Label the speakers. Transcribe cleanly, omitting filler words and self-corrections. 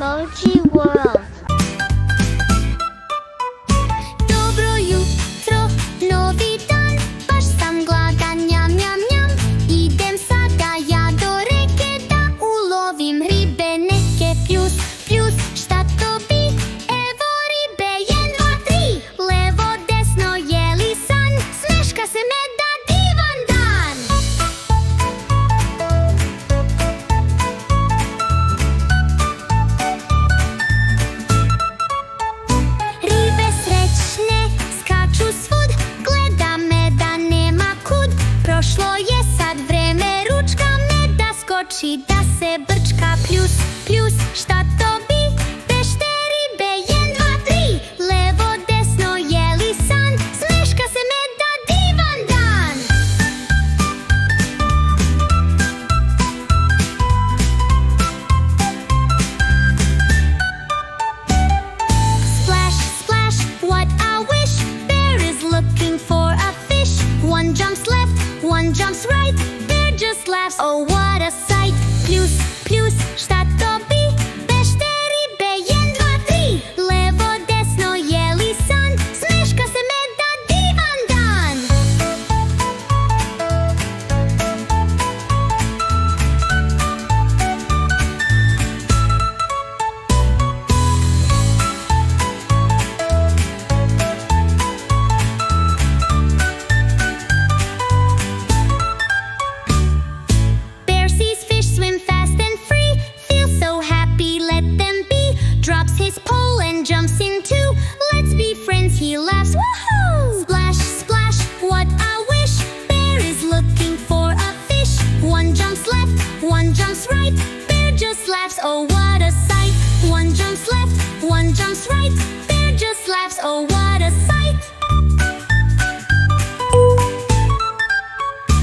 Speaker 1: Emoji World.
Speaker 2: Dobro jutro, novi dan, baš sam gladan, njam, njam, njam. Idem sada ja do reke da ulovim ribe neke. Pljus, pljus, šta to bi? Evo ribe, 1, 2, 3. Levo, desno, je li san? Smeška se, Meda, divan dan. Ribe srećne skaču svud, gleda Meda, nema kud. Prošlo je sad vreme ručka, Meda skoči da se brčka. Pljus, pljus, šta to bi? Bešte ribe, 1, 2, 3. Levo, desno, je li san? Smeška se, Meda, divan dan. Splash, splash, what a wish. Bear is looking for a fish. One jumps left, one jumps right. Bear just laughs, oh what a sight. Pljus, pljus, šta to bi? Bešte ribe, 1, 2, 3. Levo, desno, je li san? Smeška se, Meda, divan dan. Bear sees fish swim fast and free, feels so happy, let them be. Drops his pole and jumps in too. Let's be friends, he laughs, woohoo! Splash, splash, what a wish. Bear is looking for a fish. One jumps left, one jumps right. Bear just laughs, oh what a sight. One jumps left, one jumps right. Bear just laughs, oh what